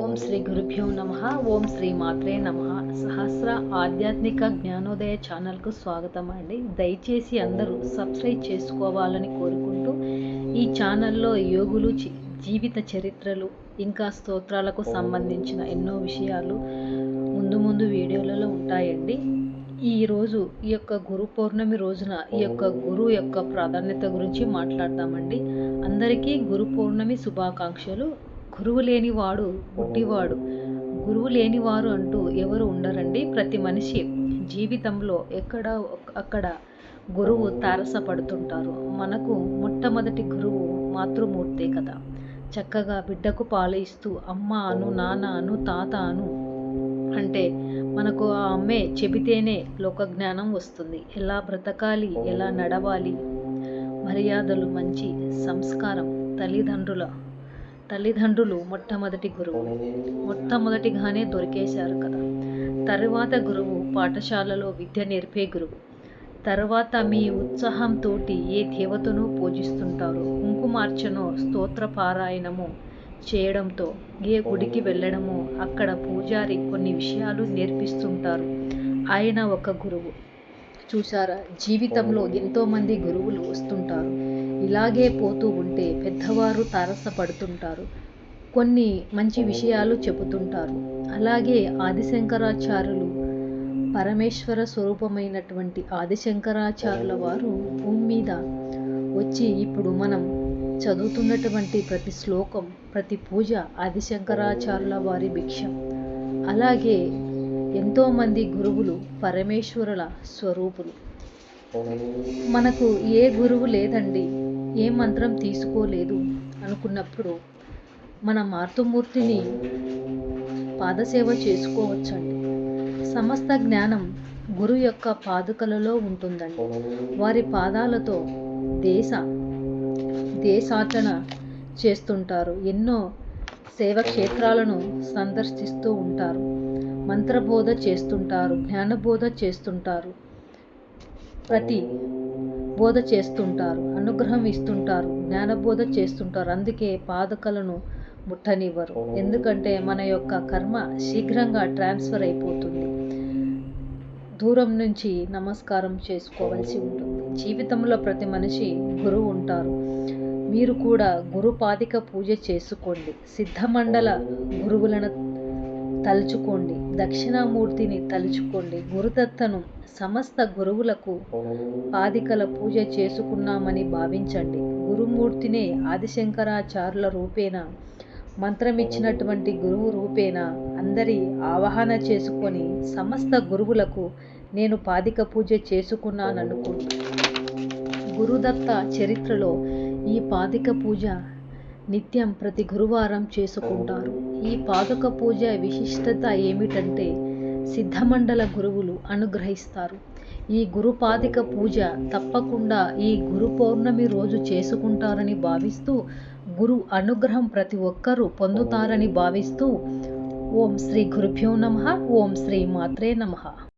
ఓం శ్రీ గురుభ్యో నమః. ఓం శ్రీ మాత్రే నమః. సహస్ర ఆధ్యాత్మిక జ్ఞానోదయ ఛానల్కు స్వాగతం అండి. దయచేసి అందరూ సబ్స్క్రైబ్ చేసుకోవాలని కోరుకుంటూ, ఈ ఛానల్లో యోగులు జీవిత చరిత్రలు ఇంకా స్తోత్రాలకు సంబంధించిన ఎన్నో విషయాలు ముందు వీడియోలలో ఉంటాయండి. ఈరోజు ఈ యొక్క గురు పౌర్ణమి రోజున ఈ యొక్క గురువు యొక్క ప్రాధాన్యత గురించి మాట్లాడతామండి. అందరికీ గురు పౌర్ణమి శుభాకాంక్షలు. గురువు లేనివాడు గుడ్డివాడు. గురువు లేనివారు అంటూ ఎవరు ఉండరండి. ప్రతి మనిషి జీవితంలో అక్కడ గురువు తారసపడుతుంటారు. మనకు మొట్టమొదటి గురువు మాతృమూర్తే కదా. చక్కగా బిడ్డకు పాలు ఇస్తూ అమ్మ అను, నాన్న అను, తాత అను అంటే మనకు ఆ అమ్మే చెబితేనే లోకజ్ఞానం వస్తుంది. ఎలా బ్రతకాలి, ఎలా నడవాలి, మర్యాదలు, మంచి సంస్కారం. తల్లిదండ్రులు మొట్టమొదటి గురువు. మొట్టమొదటిగానే దొరికేశారు కదా. తరువాత గురువు పాఠశాలలో విద్య నేర్పే గురువు. తర్వాత మీ ఉత్సాహంతో ఏ దేవతను పూజిస్తుంటారు, కుంకుమార్చనో స్తోత్ర పారాయణము చేయడంతో ఏ గుడికి వెళ్ళడమో అక్కడ పూజారి కొన్ని విషయాలు నేర్పిస్తుంటారు. ఆయన ఒక గురువు. చూసారా, జీవితంలో ఎంతోమంది గురువులు వస్తుంటారు. ఇలాగే పోతూ ఉంటే పెద్దవారు తారసపడుతుంటారు. కొన్ని మంచి విషయాలు చెబుతుంటారు. అలాగే ఆదిశంకరాచార్యులు, పరమేశ్వర స్వరూపమైనటువంటి ఆదిశంకరాచార్యుల వారు భూమి మీద వచ్చి ఇప్పుడు మనం చదువుతున్నటువంటి ప్రతి శ్లోకం, ప్రతి పూజ ఆదిశంకరాచార్యుల వారి భిక్షం. అలాగే ఎంతోమంది గురువులు పరమేశ్వరుల స్వరూపులు. మనకు ఏ గురువు లేదండి, ఏ మంత్రం తీసుకోలేదు అనుకున్నప్పుడు మన మాతృమూర్తిని పాదసేవ చేసుకోవచ్చండి. సమస్త జ్ఞానం గురు యొక్క పాదుకలలో ఉంటుందండి. వారి పాదాలతో దేశాటన చేస్తుంటారు. ఎన్నో సేవ క్షేత్రాలను సందర్శిస్తూ ఉంటారు. మంత్రబోధ చేస్తుంటారు, జ్ఞానబోధ చేస్తుంటారు, ప్రతి బోధ చేస్తుంటారు, అనుగ్రహం ఇస్తుంటారు, జ్ఞానబోధ చేస్తుంటారు. అందుకే పాదుకలను ముట్టనివ్వరు. ఎందుకంటే మన యొక్క కర్మ శీఘ్రంగా ట్రాన్స్ఫర్ అయిపోతుంది. దూరం నుంచి నమస్కారం చేసుకోవాల్సి ఉంటుంది. జీవితంలో ప్రతి మనిషి గురువు ఉంటారు. మీరు కూడా గురుపాదిక పూజ చేసుకోండి. సిద్ధమండల గురువులను తలుచుకోండి. దక్షిణామూర్తిని తలుచుకోండి. గురుదత్తను సమస్త గురువులకు పాదికల పూజ చేసుకున్నామని భావించండి. గురుమూర్తినే ఆదిశంకరాచార్యుల రూపేణ, మంత్రమిచ్చినటువంటి గురువు రూపేణ అందరి ఆవాహన చేసుకొని సమస్త గురువులకు నేను పాదిక పూజ చేసుకున్నాననుకోండి. గురుదత్త చరిత్రలో ఈ పాదిక పూజ నిత్యం ప్రతి గురువారం చేసుకుంటారు. ఈ పాదుక పూజ విశిష్టత ఏమిటంటే సిద్ధమండల గురువులు అనుగ్రహిస్తారు. ఈ గురుపాదిక పూజ తప్పకుండా ఈ గురు పౌర్ణమి రోజు చేసుకుంటారని భావిస్తూ, గురు అనుగ్రహం ప్రతి ఒక్కరూ పొందుతారని భావిస్తూ, ఓం శ్రీ గురుభ్యో నమః. ఓం శ్రీ మాత్రే నమః.